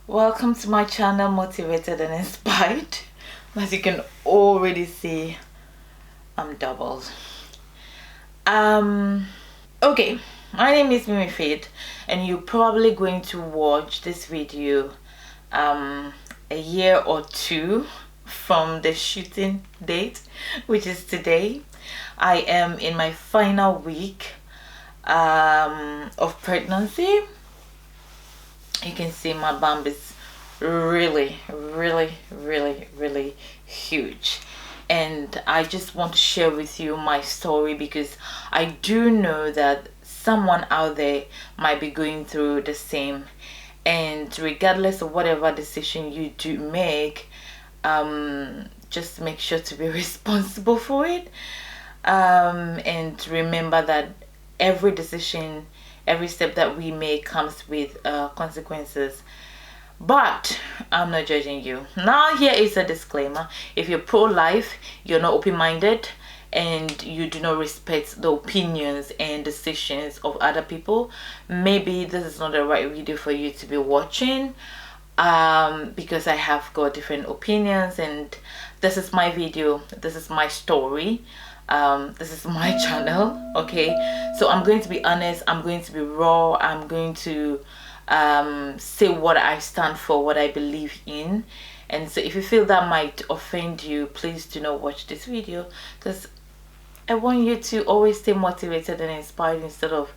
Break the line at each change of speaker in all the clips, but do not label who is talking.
Welcome to my channel, Motivated and Inspired. As you can already see, I'm doubled. Okay, my name is Mimi Faith, and you're probably going to watch this video a year or two from the shooting date, which is today. I am in my final week of pregnancy. You can see my bump is really huge, and I just want to share with you my story because I do know that someone out there might be going through the same, and regardless of whatever decision you do make, just make sure to be responsible for it, and remember that every decision, every step that we make comes with consequences. But I'm not judging you. Now here is a disclaimer: if you're pro-life, you're not open-minded, and you do not respect the opinions and decisions of other people, maybe this is not the right video for you to be watching, because I have got different opinions, and this is my video, this is my story, this is my channel. Okay, so I'm going to be honest, I'm going to be raw, I'm going to say what I stand for, what I believe in. And so if you feel that might offend you, please do not watch this video, because I want you to always stay motivated and inspired instead of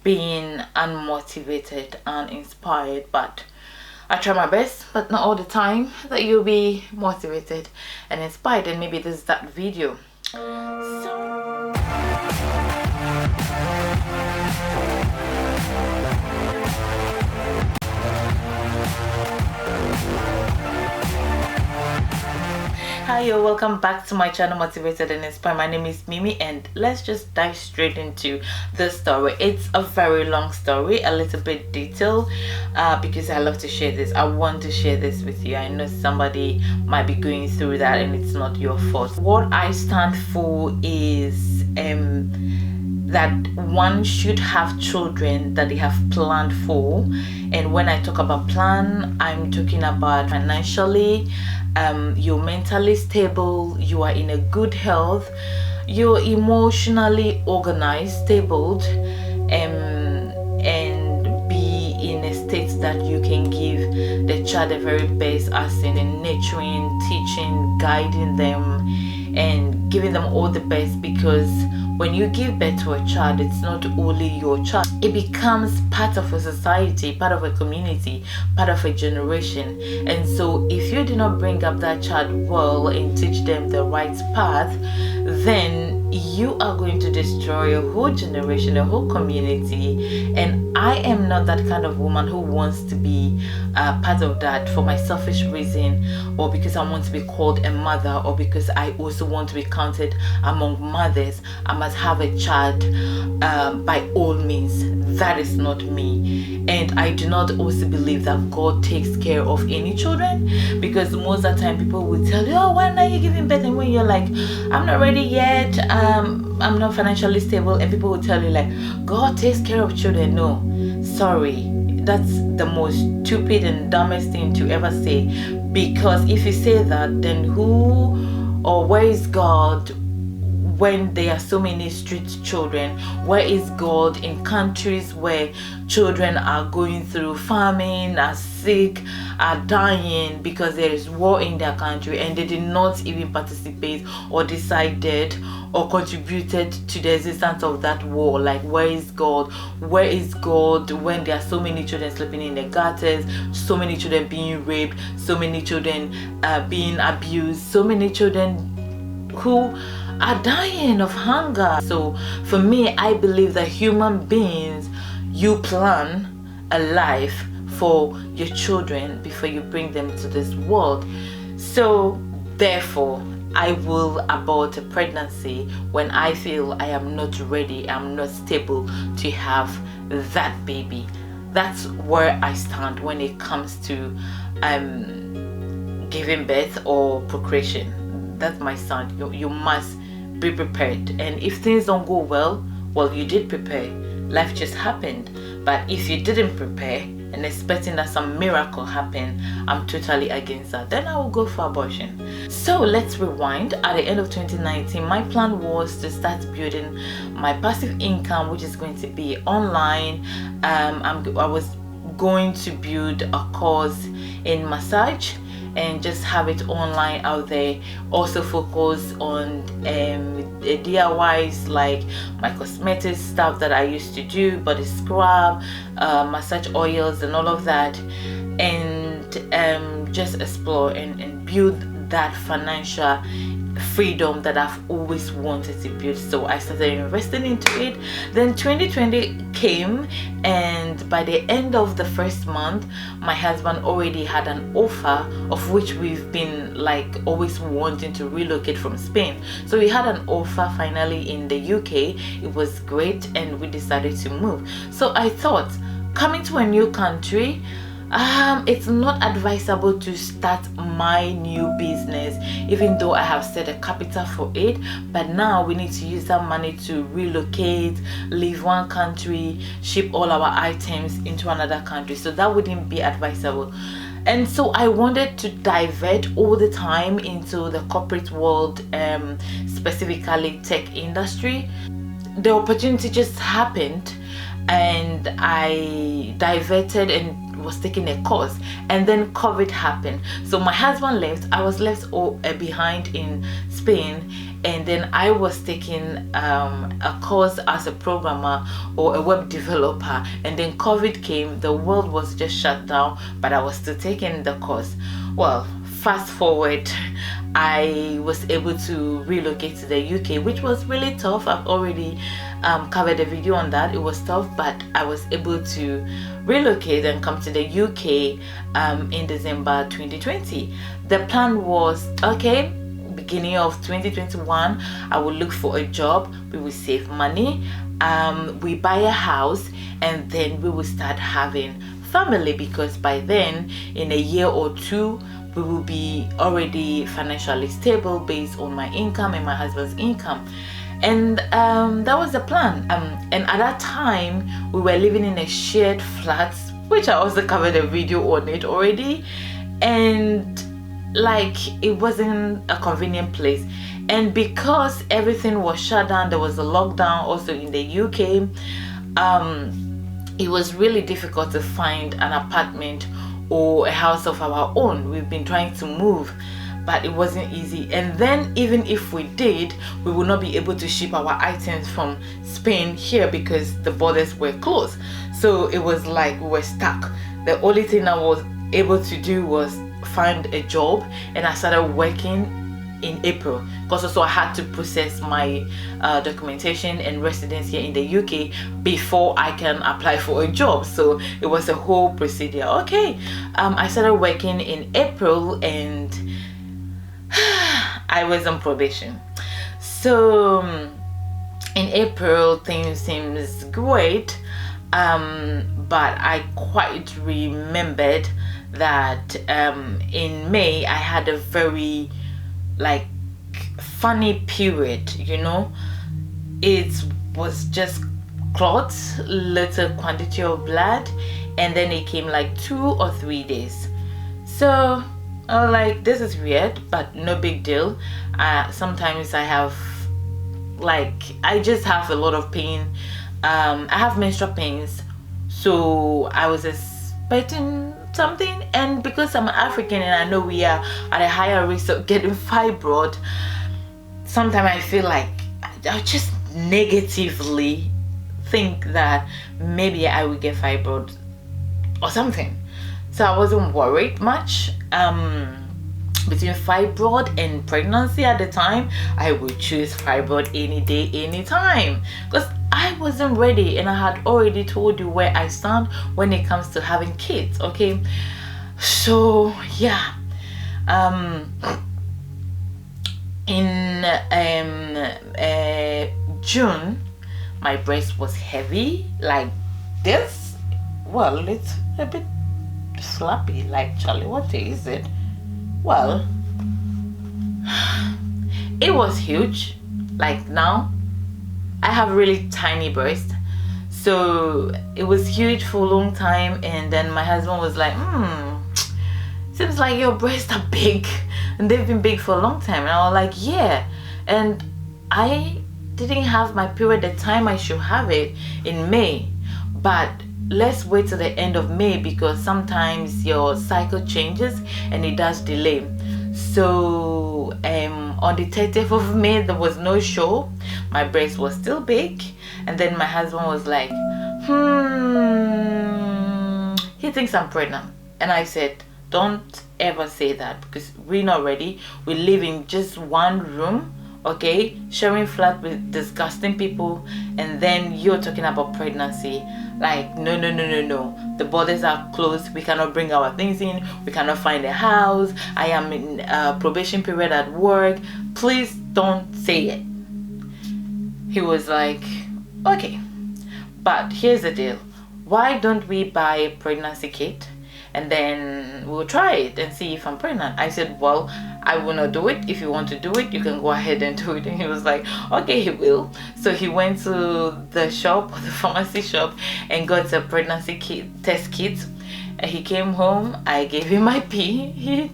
being unmotivated and inspired. But I try my best, but not all the time that you'll be motivated and inspired, and maybe this is that video. Hi, yo, welcome back to my channel, Motivated and Inspired. My name is Mimi, and let's just dive straight into the story. It's a very long story, a little bit detailed, because I love to share this. I want to share this with you. I know somebody might be going through that, and it's not your fault. What I stand for is that one should have children that they have planned for. And when I talk about plan, I'm talking about financially, you're mentally stable, you are in a good health, you're emotionally organized, stable, and be in a state that you can give the child the very best, as in nurturing, teaching, guiding them, and giving them all the best. Because when you give birth to a child, it's not only your child, it becomes part of a society, part of a community, part of a generation. And so if you do not bring up that child well and teach them the right path, then you are going to destroy a whole generation, a whole community. And I am not that kind of woman who wants to be part of that for my selfish reason, or because I want to be called a mother, or because I also want to be counted among mothers. I must have a child by all means. That is not me. And I do not also believe that God takes care of any children, because most of the time people will tell you, oh, when are you giving birth? And when you're like, I'm not ready yet, I'm not financially stable, and people will tell you like, God takes care of children. No, sorry, that's the most stupid and dumbest thing to ever say. Because if you say that, then who or where is God when there are so many street children? Where is God in countries where children are going through famine, are sick, are dying because there is war in their country, and they did not even participate or decided or contributed to the existence of that war? Like, where is God? Where is God when there are so many children sleeping in the gutters, so many children being raped, so many children being abused, so many children who are dying of hunger? So for me, I believe that human beings, you plan a life for your children before you bring them to this world. So therefore, I will abort a pregnancy when I feel I am not ready, I'm not stable to have that baby. That's where I stand when it comes to giving birth or procreation. That's my stand. You must be prepared. And if things don't go well, you did prepare. Life just happened. But if you didn't prepare, and expecting that some miracle happen, I'm totally against that. Then I will go for abortion. So let's rewind. At the end of 2019, my plan was to start building my passive income, which is going to be online. I was going to build a course in massage and just have it online out there. Also focus on DIYs like my cosmetic stuff that I used to do, body scrub, massage oils and all of that, and just explore and build that financial freedom that I've always wanted to build. So I started investing into it. Then 2020 came, and by the end of the first month, my husband already had an offer, of which we've been like always wanting to relocate from Spain. So we had an offer finally in the UK. It was great, and we decided to move. So I thought, coming to a new country, it's not advisable to start my new business, even though I have set a capital for it. But now we need to use that money to relocate, leave one country, ship all our items into another country. So that wouldn't be advisable. And so I wanted to divert all the time into the corporate world, specifically tech industry. The opportunity just happened, and I diverted and was taking a course, and then COVID happened. So my husband left, I was left behind in Spain, and then I was taking a course as a programmer or a web developer, and then COVID came. The world was just shut down, but I was still taking the course. Well, fast forward, I was able to relocate to the UK, which was really tough. I've already covered a video on that. It was tough, but I was able to relocate and come to the UK in December 2020. The plan was, okay, beginning of 2021, I will look for a job, we will save money, we buy a house, and then we will start having family, because by then, in a year or two, we will be already financially stable based on my income and my husband's income. And that was the plan. And at that time, we were living in a shared flat, which I also covered a video on it already. And like, it wasn't a convenient place. And because everything was shut down, there was a lockdown also in the UK. It was really difficult to find an apartment or a house of our own. We've been trying to move, but it wasn't easy. And then even if we did, we would not be able to ship our items from Spain here because the borders were closed. So it was like we were stuck. The only thing I was able to do was find a job, and I started working in April, because also I had to process my documentation and residence here in the UK before I can apply for a job. So it was a whole procedure. Okay, I started working in April, and I was on probation. So in April things seems great, but I quite remembered that in May I had a very like funny period, you know. It was just clots, little quantity of blood, and then it came like 2 or 3 days. So I was like, this is weird, but no big deal. Sometimes I have like, I just have a lot of pain. I have menstrual pains, so I was expecting something, and because I'm African and I know we are at a higher risk of getting fibroid, sometimes I feel like I just negatively think that maybe I will get fibroid or something. So I wasn't worried much. Between fibroid and pregnancy at the time, I would choose fibroid any day, any time, because I wasn't ready, and I had already told you where I stand when it comes to having kids. Okay, so yeah, in June, my breast was heavy like this. Well, it's a bit sloppy, like, Charlie, what day is it? Well, it was huge. Like now, I have really tiny breasts. So it was huge for a long time, and then my husband was like, seems like your breasts are big, and they've been big for a long time. And I was like, yeah. And I didn't have my period the time I should have it, in May, but let's wait till the end of May, because sometimes your cycle changes and it does delay. So on the 30th of May, there was no show. My breast was still big, and then my husband was like, he thinks I'm pregnant. And I said, don't ever say that, because we're not ready. We live in just one room, okay, sharing flat with disgusting people, and then you're talking about pregnancy. Like, no. The borders are closed. We cannot bring our things in. We cannot find a house. I am in a probation period at work. Please don't say it. He was like, okay, but here's the deal. Why don't we buy a pregnancy kit, and then we'll try it and see if I'm pregnant? I said, well, I will not do it. If you want to do it, you can go ahead and do it. And he was like, okay, he will. So he went to the shop, the pharmacy shop, and got a pregnancy kit, test kit. And he came home. I gave him my pee.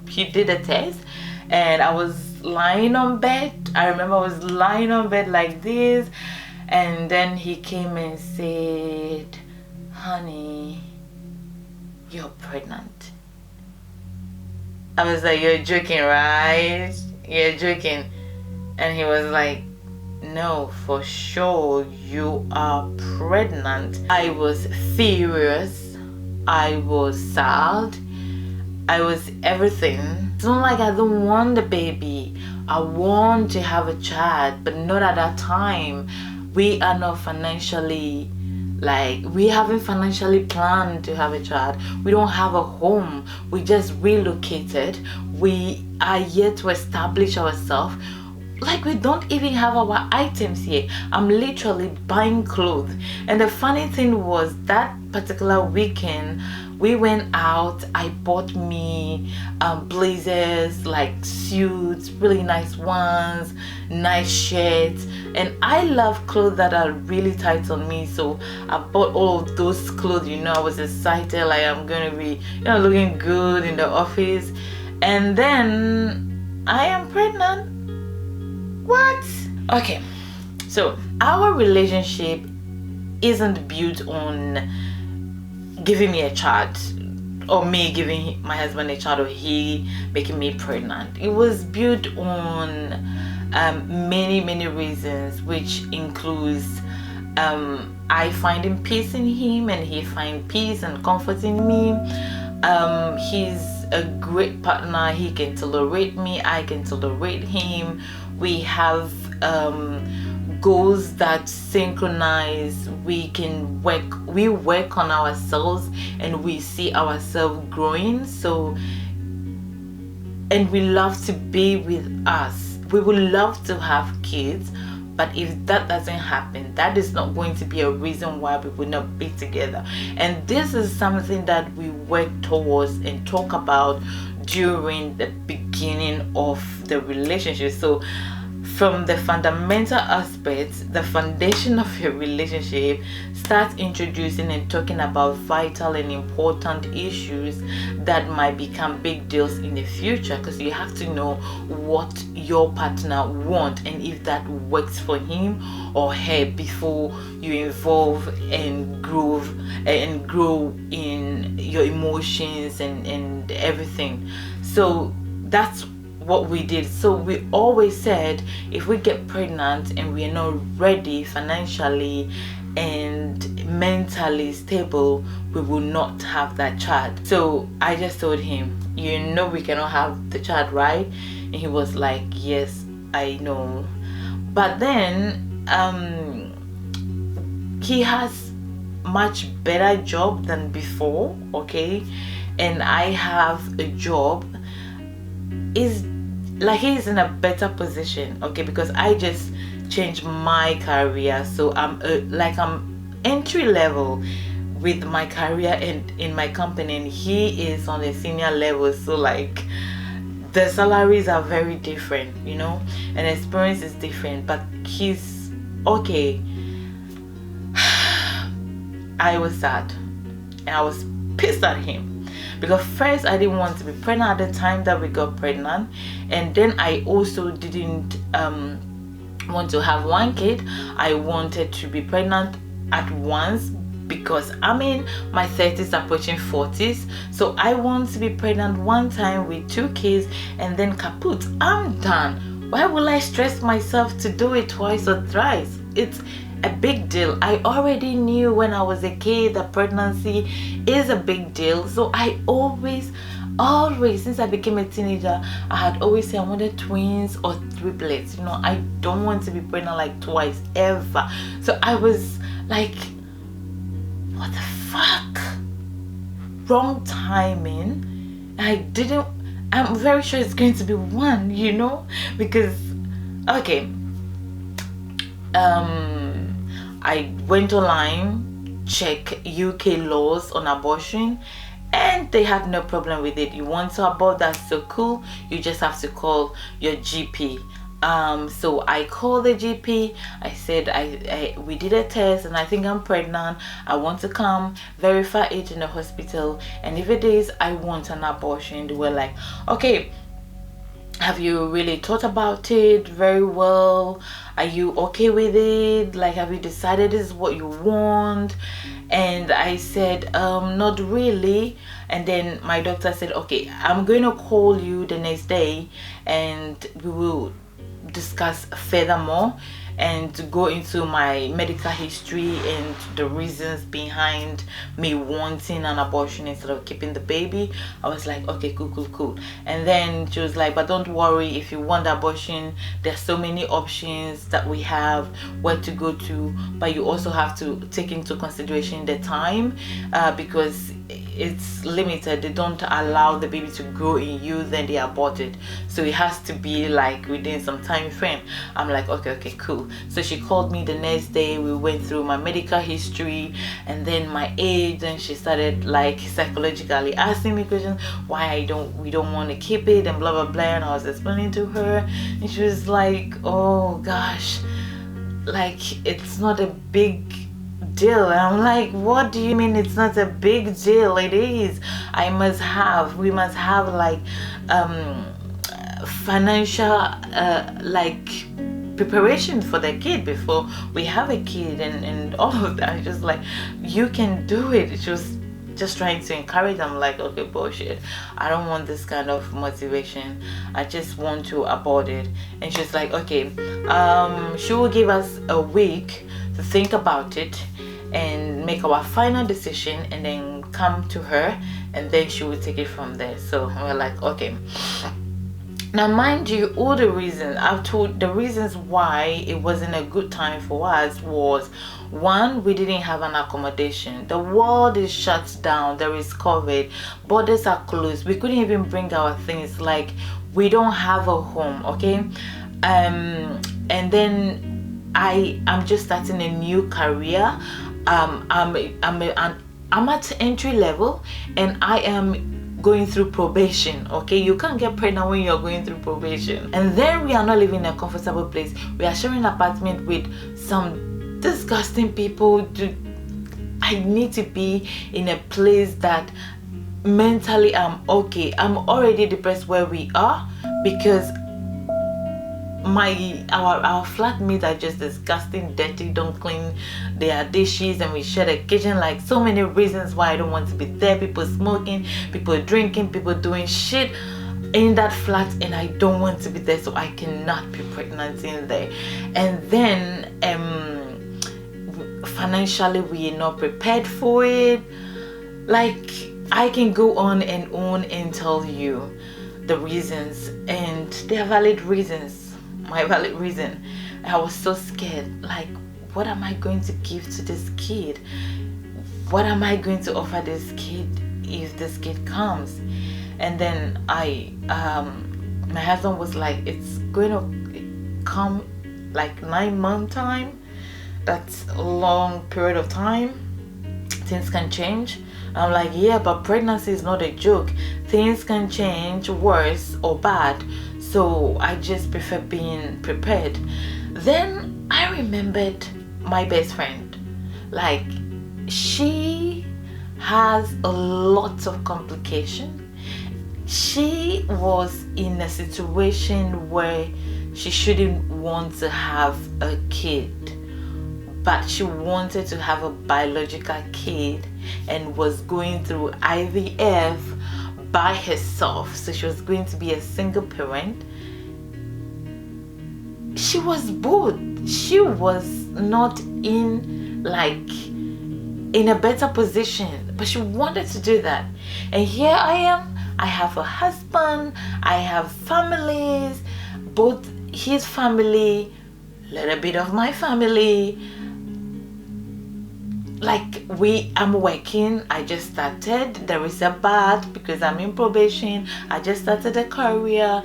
He did a test, and I was lying on bed. I remember I was lying on bed like this, and then he came and said, honey, you're pregnant. I was like, you're joking, right? You're joking. And he was like, no, for sure you are pregnant. I was furious. I was sad. I was everything. It's not like I don't want the baby. I want to have a child, but not at that time. We are not financially, we haven't financially planned to have a child. We don't have a home. We just relocated. We are yet to establish ourselves. We don't even have our items here. I'm literally buying clothes. And the funny thing was, that particular weekend, we went out. I bought me blazers, suits, really nice ones, nice shirts. And I love clothes that are really tight on me. So I bought all of those clothes. I was excited, I'm going to be, looking good in the office. And then I am pregnant. What? Okay, so our relationship isn't built on giving me a child, or me giving my husband a child, or he making me pregnant. It was built on many reasons, which includes I finding peace in him, and he find peace and comfort in me. He's a great partner. He can tolerate me, I can tolerate him. We have goals that synchronize. We work on ourselves, and we see ourselves growing. So, and we love to be with us. We would love to have kids, but if that doesn't happen, that is not going to be a reason why we will not be together. And this is something that we work towards and talk about during the beginning of the relationship. So from the fundamental aspects, the foundation of your relationship, start introducing and talking about vital and important issues that might become big deals in the future, because you have to know what your partner wants and if that works for him or her before you involve and grow in your emotions and everything. So that's what we did. So we always said, if we get pregnant and we are not ready financially and mentally stable, we will not have that child. So I just told him, we cannot have the child, right? And he was like, yes, I know. But then he has much better job than before, okay? And I have a job. He's in a better position, okay, because I just changed my career. So I'm entry level with my career and in my company, and he is on a senior level. So the salaries are very different, and experience is different, but he's okay. I was sad and I was pissed at him, because first I didn't want to be pregnant at the time that we got pregnant, and then I also didn't want to have one kid. I wanted to be pregnant at once, because I'm in my 30s approaching 40s, so I want to be pregnant one time with 2 kids and then kaput, I'm done. Why will I stress myself to do it twice or thrice? It's a big deal. I already knew when I was a kid that pregnancy is a big deal, so I always, since I became a teenager, I had always said I wanted twins or triplets. You know, I don't want to be pregnant like twice ever. So I was like, what the fuck? Wrong timing. I'm very sure it's going to be one, you know, because okay, I went online, check UK laws on abortion, and they have no problem with it. You want to abort, that's so cool. You just have to call your GP. So I called the GP. I said we did a test and I think I'm pregnant. I want to come verify it in the hospital, and if it is, I want an abortion. They were like, okay, have you really thought about it very well? Are you okay with it? Like, have you decided this is what you want? And I said, not really. And then my doctor said, okay, I'm going to call you the next day and we will discuss furthermore and to go into my medical history and the reasons behind me wanting an abortion instead of keeping the baby. I was like, okay, cool. And then she was like, but don't worry, if you want the abortion, there's so many options that we have where to go to, but you also have to take into consideration the time, because it's limited. They don't allow the baby to grow in you, then they abort it, so it has to be like within some time frame. I'm like, okay, cool. So she called me the next day. We went through my medical history and then my age, and she started like psychologically asking me questions why we don't want to keep it and blah blah blah. And I was explaining to her, and she was like, oh gosh, like it's not a big deal. And I'm like, what do you mean it's not a big deal? It is. We must have like financial like preparation for the kid before we have a kid and all of that. Just like, you can do it. It's just trying to encourage them, like, okay, bullshit, I don't want this kind of motivation, I just want to abort it. And she's like, okay, she will give us a week to think about it and make our final decision, and then come to her, and then she will take it from there. So we're like, okay. Now mind you, all the reasons I've told, the reasons why it wasn't a good time for us was, one, we didn't have an accommodation. The world is shut down. There is COVID. Borders are closed. We couldn't even bring our things. Like, we don't have a home, okay? And then I'm just starting a new career. I'm at entry level, and I am going through probation. Okay, you can't get pregnant when you're going through probation. And then we are not living in a comfortable place. We are sharing an apartment with some disgusting people. I need to be in a place that mentally I'm okay. I'm already depressed where we are, because our flatmates are just disgusting, dirty, don't clean their dishes, and we share the kitchen. Like, so many reasons why I don't want to be there. People smoking, people drinking, people doing shit in that flat, and I don't want to be there, so I cannot be pregnant in there. And then financially we are not prepared for it. Like, I can go on and tell you the reasons, and they are valid reasons. My valid reason. I was so scared. Like, what am I going to give to this kid? What am I going to offer this kid if this kid comes? And then my husband was like, it's going to come like 9-month time. That's a long period of time. Things can change. I'm like, yeah, but pregnancy is not a joke. Things can change worse or bad. So I just prefer being prepared. Then I remembered my best friend. Like, she has a lot of complication. She was in a situation where she shouldn't want to have a kid, but she wanted to have a biological kid and was going through IVF by herself. So she was going to be a single parent. She was bored. She was not in a better position, but she wanted to do that. And here I am. I have a husband. I have families, both his family, a little bit of my family. I'm working. I just started. There is a bat because I'm in probation. I just started a career,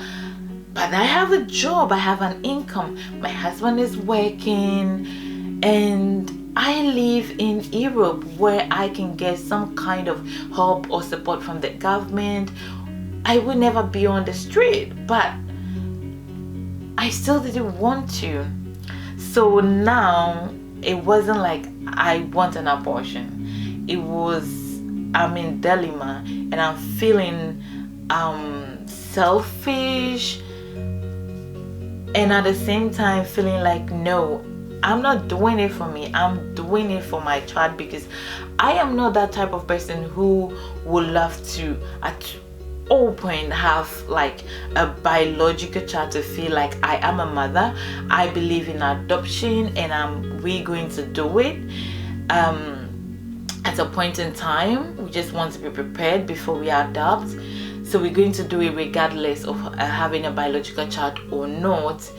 but I have a job. I have an income. My husband is working, and I live in Europe where I can get some kind of help or support from the government. I will never be on the street, but I still didn't want to. So now it wasn't like I want an abortion. It was, I'm in dilemma and I'm feeling selfish, and at the same time feeling like, no, I'm not doing it for me. I'm doing it for my child, because I am not that type of person who would love to open have like a biological child to feel like I am a mother. I believe in adoption, and we're going to do it at a point in time. We just want to be prepared before we adopt. So we're going to do it regardless of having a biological child or not,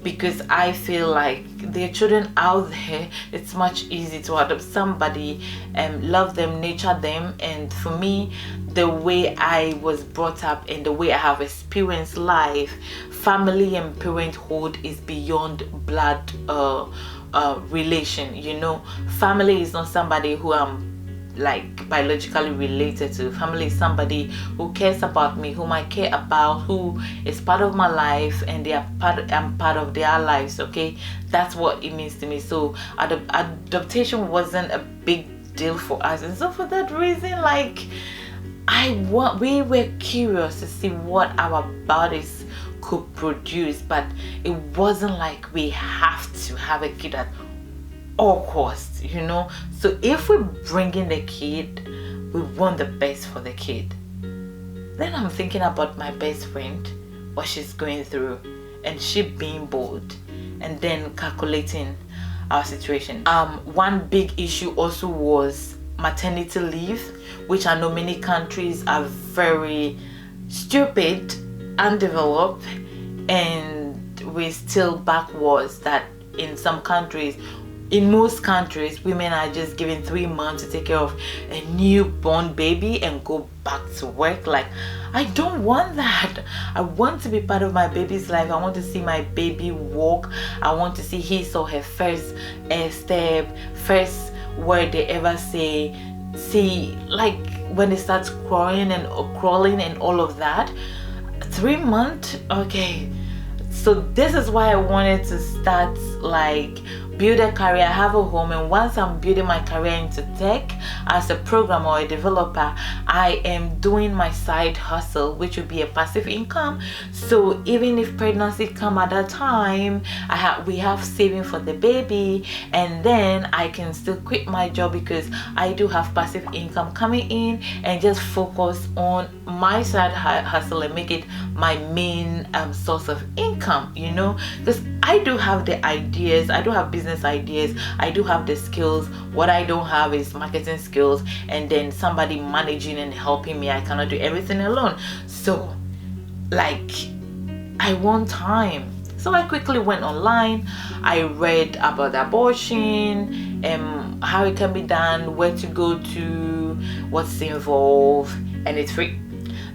because I feel like there are children out there. It's much easier to adopt somebody and love them, nurture them. And for me, the way I was brought up and the way I have experienced life, family and parenthood is beyond blood relation. Family is not somebody who I'm like biologically related to. Family is somebody who cares about me, whom I care about, who is part of my life, and I'm part of their lives. Okay, that's what it means to me. So adoption wasn't a big deal for us, and so for that reason, we were curious to see what our bodies could produce, but it wasn't like we have to have a kid at all costs. So if we bring in the kid, we want the best for the kid. Then I'm thinking about my best friend, what she's going through, and she being bored, and then calculating our situation. One big issue also was maternity leave, which I know many countries are very stupid, undeveloped, and we're still backwards. That in most countries, women are just given 3 months to take care of a newborn baby and go back to work. I don't want that. I want to be part of my baby's life. I want to see my baby walk. I want to see his or her first step, first word they ever say. See, when they start crawling and all of that. 3 months, okay. So this is why I wanted to start build a career, have a home, and once I'm building my career into tech as a programmer or a developer, I am doing my side hustle, which will be a passive income. So even if pregnancy come at that time, we have saving for the baby, and then I can still quit my job because I do have passive income coming in, and just focus on my side hustle and make it my main source of income, because I do have the ideas, I do have business ideas, I do have the skills. What I don't have is marketing skills, and then somebody managing and helping me. I cannot do everything alone. So I want time. So I quickly went online. I read about abortion, how it can be done, where to go to, what's involved, and it's free.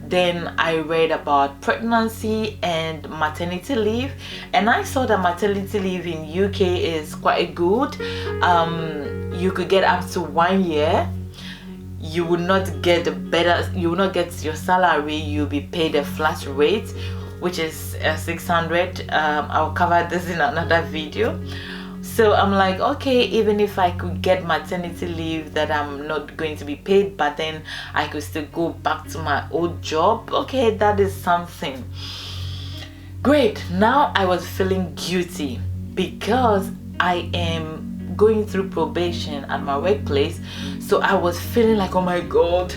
Then I read about pregnancy and maternity leave, and I saw that maternity leave in UK is quite good. You could get up to 1 year. You will not get your salary. You'll be paid a flat rate, which is 600. I'll cover this in another video. So I'm like, okay, even if I could get maternity leave that I'm not going to be paid, but then I could still go back to my old job, okay, that is something. Great. Now I was feeling guilty because I am going through probation at my workplace. So I was feeling like, oh my god,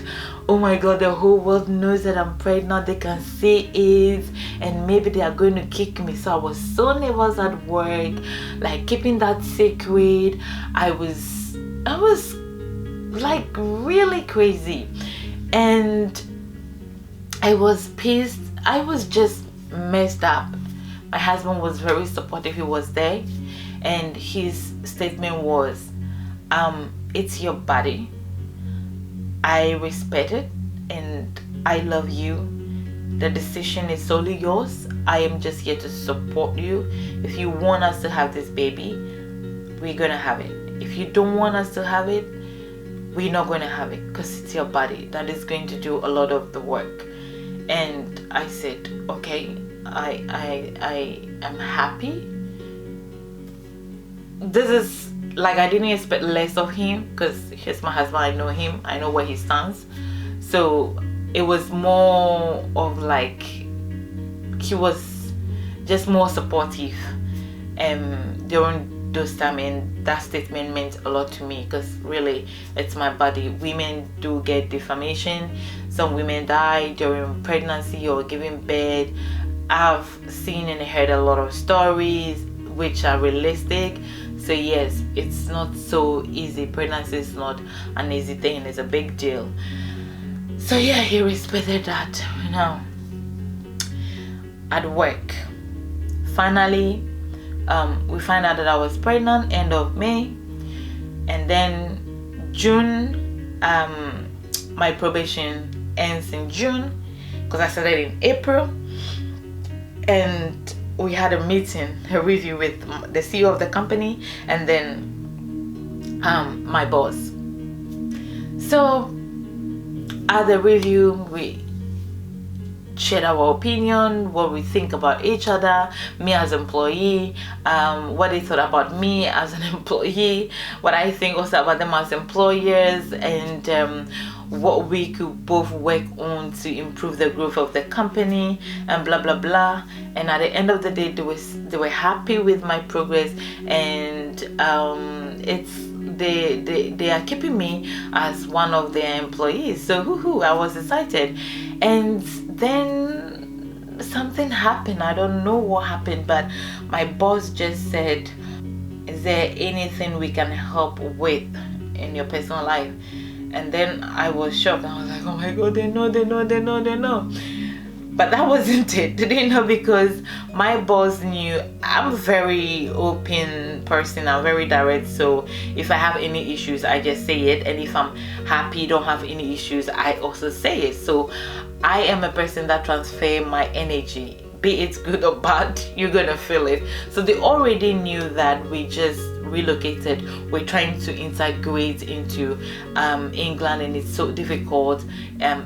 the whole world knows that I'm pregnant. They can see it and maybe they are going to kick me. So I was so nervous at work, like keeping that secret. I was like really crazy, and I was pissed. I was just messed up. My husband was very supportive. He was there, and his statement was, it's your body, I respect it, and I love you. The decision is solely yours. I am just here to support you. If you want us to have this baby, we're gonna have it. If you don't want us to have it, we're not gonna have it, because it's your body that is going to do a lot of the work. And I said, okay, I am happy. This is like, I didn't expect less of him, because he's my husband. I know him, I know where he stands. So it was more of like, he was just more supportive during those times, and that statement meant a lot to me, because really it's my body. Women do get defamation. Some women die during pregnancy or giving birth. I've seen and heard a lot of stories which are realistic. So yes, it's not so easy. Pregnancy is not an easy thing. It's a big deal. So yeah, he respected that. Now at work, finally we find out that I was pregnant end of May, and then June, my probation ends in June, because I started in April. And we had a meeting, a review with the CEO of the company, and then my boss. So at the review, we shared our opinion, what we think about each other, me as an employee, what they thought about me as an employee, what I think also about them as employers, and what we could both work on to improve the growth of the company, and blah blah blah. And at the end of the day, they were happy with my progress, and they are keeping me as one of their employees. So I was excited. And then something happened. I don't know what happened, but my boss just said, is there anything we can help with in your personal life? And then I was shocked. I was like, oh my god, they know. But that wasn't it. They didn't know, because my boss knew I'm a very open person. I'm very direct. So if I have any issues, I just say it. And if I'm happy, don't have any issues, I also say it. So I am a person that transfer my energy. Be it good or bad, you're gonna feel it. So they already knew that we just relocated. We're trying to integrate into England, and it's so difficult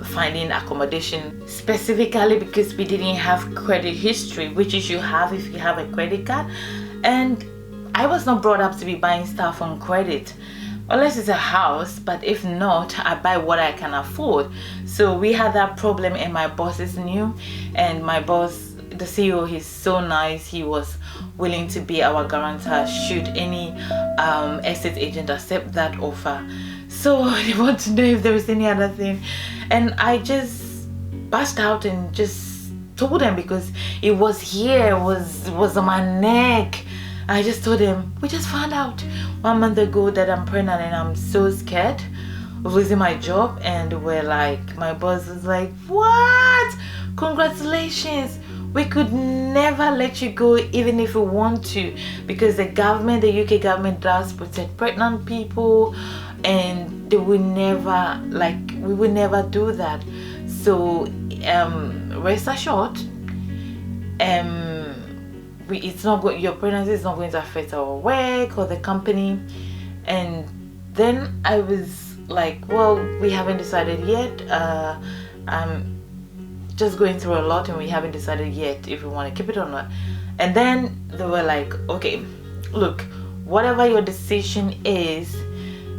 finding accommodation, specifically because we didn't have credit history, which you should have if you have a credit card. And I was not brought up to be buying stuff on credit, unless it's a house, but if not, I buy what I can afford. So we had that problem, and my bosses knew. And my boss, the CEO, he's so nice. He was willing to be our guarantor should any estate agent accept that offer. So they want to know if there is any other thing, and I just burst out and just told them, because it was here, was on my neck. I just told them, we just found out 1 month ago that I'm pregnant, and I'm so scared of losing my job. And we're like, my boss was like, what? Congratulations. We could never let you go even if we want to, because the government, the UK government, does protect pregnant people, and they will never, like, we will never do that. So rest assured, it's not going, your pregnancy is not going to affect our work or the company. And then I was like, well, we haven't decided yet. I'm just going through a lot, and we haven't decided yet if we want to keep it or not. And then they were like, okay, look, whatever your decision is,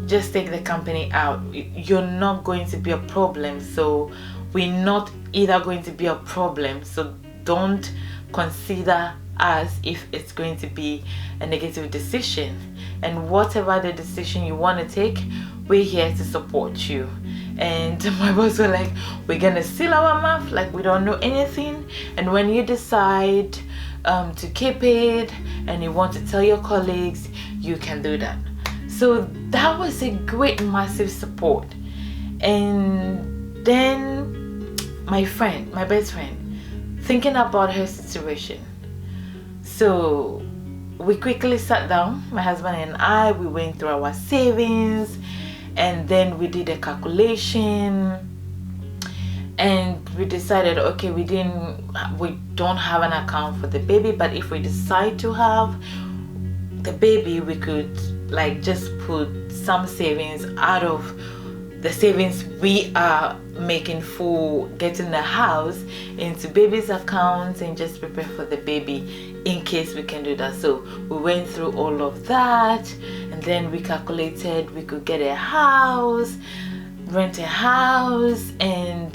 just take the company out. You're not going to be a problem, so we're not either going to be a problem, so don't consider us if it's going to be a negative decision. And whatever the decision you want to take, we're here to support you. And my boss were like, we're gonna seal our mouth like we don't know anything, and when you decide to keep it and you want to tell your colleagues, you can do that. So that was a great, massive support. And then my best friend, thinking about her situation. So we quickly sat down, my husband and I, we went through our savings, and then we did a calculation, and we decided, okay, we don't have an account for the baby, but if we decide to have the baby, we could like just put some savings out of the savings we are making for getting the house into baby's accounts and just prepare for the baby in case we can do that. So we went through all of that, and then we calculated we could get a house, rent a house, and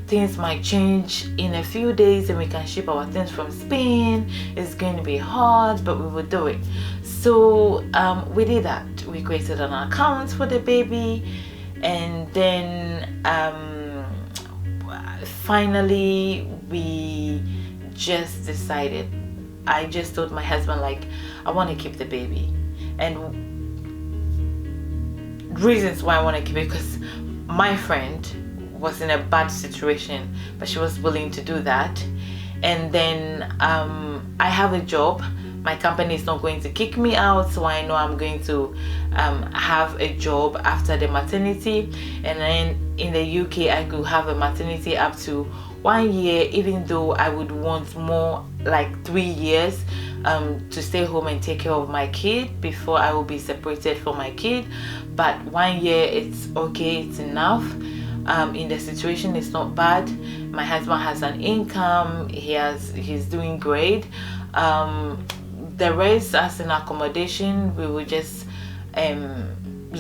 things might change in a few days and we can ship our things from Spain. It's going to be hard, but we will do it. So we did that. We created an account for the baby, and then finally we just decided, I just told my husband, like, I want to keep the baby. And reasons why I want to keep it, because my friend was in a bad situation, but she was willing to do that. And then I have a job. My company is not going to kick me out, so I know I'm going to have a job after the maternity. And then in the UK, I could have a maternity up to 1 year, even though I would want more, like 3 years, to stay home and take care of my kid before I will be separated from my kid. But 1 year, it's okay, it's enough. In the situation, it's not bad. My husband has an income, he's doing great. The rest, as in accommodation, we will just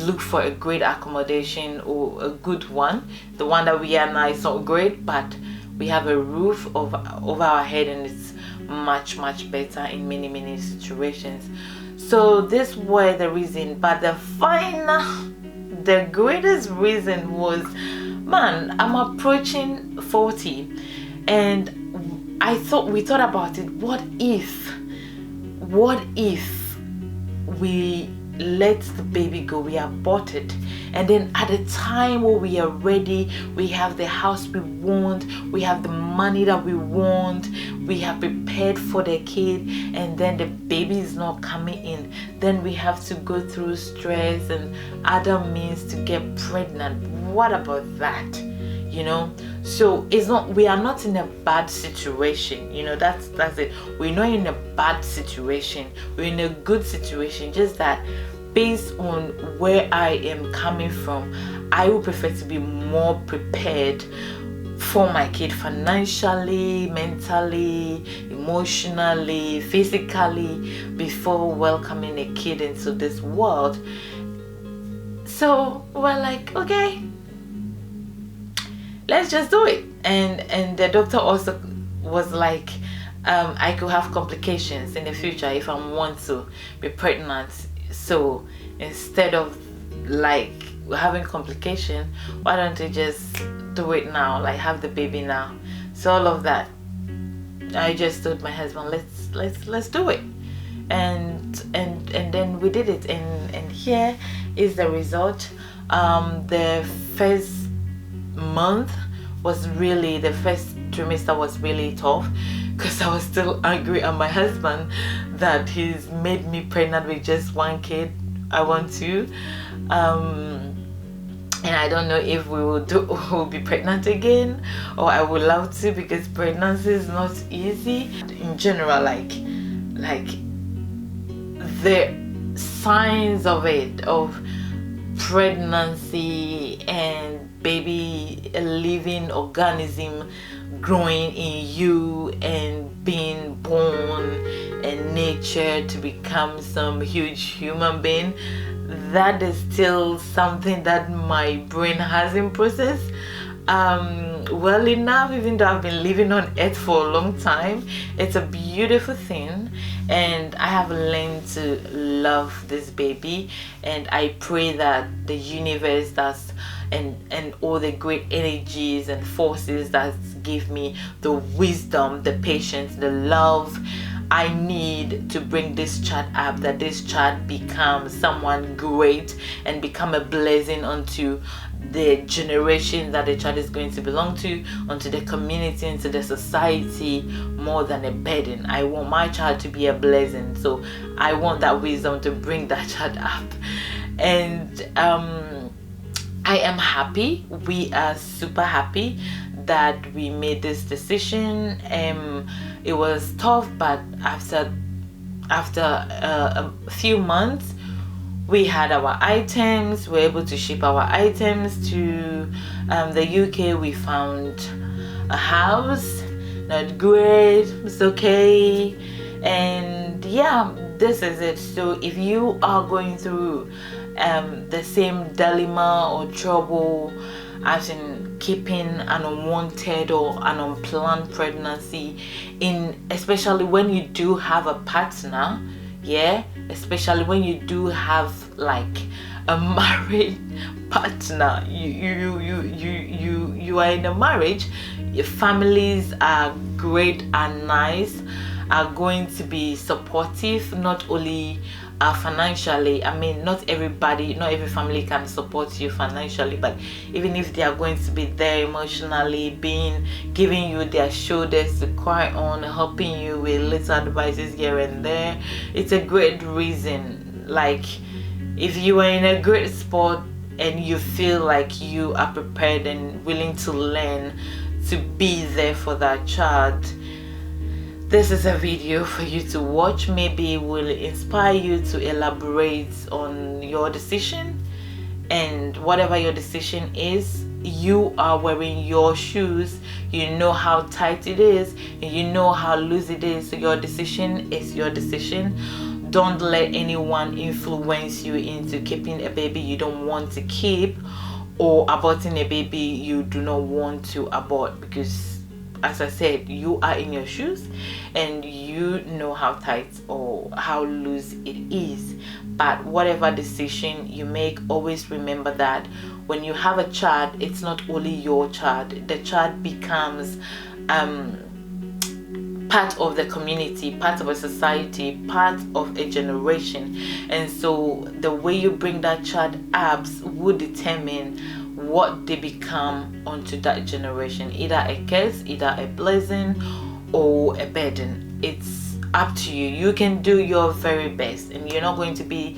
look for a great accommodation, or a good one. The one that we are now is not great, but we have a roof over our head, and it's much better in many situations. So this were the reason, but the greatest reason was, man, I'm approaching 40, and we thought about it. What if we let the baby go, we abort it, and then at the time where we are ready, we have the house we want, we have the money that we want, we have prepared for the kid, and then the baby is not coming in, then we have to go through stress and other means to get pregnant. What about that? You know, so we are not in a bad situation, you know. That's it. We're not in a bad situation, we're in a good situation. Just that based on where I am coming from, I would prefer to be more prepared for my kid, financially, mentally, emotionally, physically, before welcoming a kid into this world. So we're like, okay, let's just do it. And the doctor also was like, I could have complications in the future if I want to be pregnant. So instead of like having complication, why don't you just do it now, like have the baby now? So all of that, I just told my husband, let's do it. And then we did it, and here is the result. The first month was really, the first trimester was really tough, because I was still angry at my husband that he's made me pregnant with just one kid. I want two, and I don't know if we'll be pregnant again, or I would love to, because pregnancy is not easy in general. Like the signs of pregnancy and baby, a living organism growing in you and being born and nurtured to become some huge human being, that is still something that my brain hasn't processed well enough. Even though I've been living on earth for a long time, it's a beautiful thing, and I have learned to love this baby. And I pray that the universe does, and all the great energies and forces that give me the wisdom, the patience, the love I need to bring this child up, that this child becomes someone great and become a blessing unto the generation that the child is going to belong to, onto the community, into the society, more than a burden. I want my child to be a blessing, so I want that wisdom to bring that child up. And I am happy, we are super happy that we made this decision. It was tough, but after a few months, we had our items. We were able to ship our items to the UK. We found a house, not great, it's okay. And yeah, this is it. So if you are going through the same dilemma or trouble as in keeping an unwanted or an unplanned pregnancy, especially when you do have a partner, especially when you do have like a married partner, you are in a marriage, your families are great and nice, are going to be supportive, not only financially. I mean, not every family can support you financially, but even if they are going to be there emotionally, giving you their shoulders to cry on, helping you with little advices here and there, it's a great reason. Like, if you are in a great spot and you feel like you are prepared and willing to learn to be there for that child, this is a video for you to watch. Maybe it will inspire you to elaborate on your decision. And whatever your decision is, you are wearing your shoes. You know how tight it is, and you know how loose it is. So your decision is your decision. Don't let anyone influence you into keeping a baby you don't want to keep, or aborting a baby you do not want to abort, because as I said, you are in your shoes and you know how tight or how loose it is. But whatever decision you make, always remember that when you have a child, it's not only your child. The child becomes part of the community, part of a society, part of a generation. And so the way you bring that child up will determine what they become onto that generation, either a curse, either a blessing, or a burden. It's up to you. You can do your very best, and you're not going to be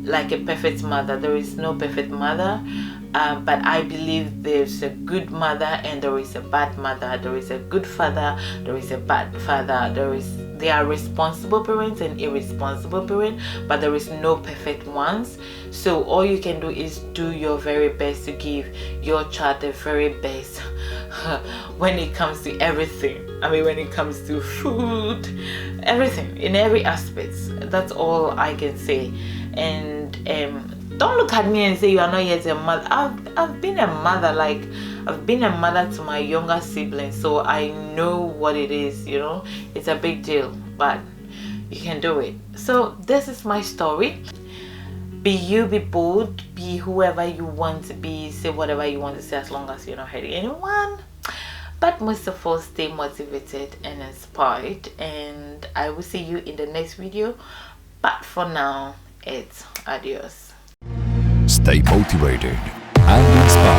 like a perfect mother. There is no perfect mother, but I believe there's a good mother and there is a bad mother. There is a good father, there is a bad father. There are responsible parents and irresponsible parents, but there is no perfect ones. So all you can do is do your very best to give your child the very best when it comes to everything. I mean, when it comes to food, everything, in every aspect. That's all I can say. And don't look at me and say you are not yet a mother. I've been a mother. Like, I've been a mother to my younger siblings, so I know what it is. It's a big deal, but you can do it. So this is my story. Be you, be bold, be whoever you want to be, say whatever you want to say, as long as you're not hurting anyone. But most of all, stay motivated and inspired, and I will see you in the next video. But for now, it's adios.
Stay motivated and inspired.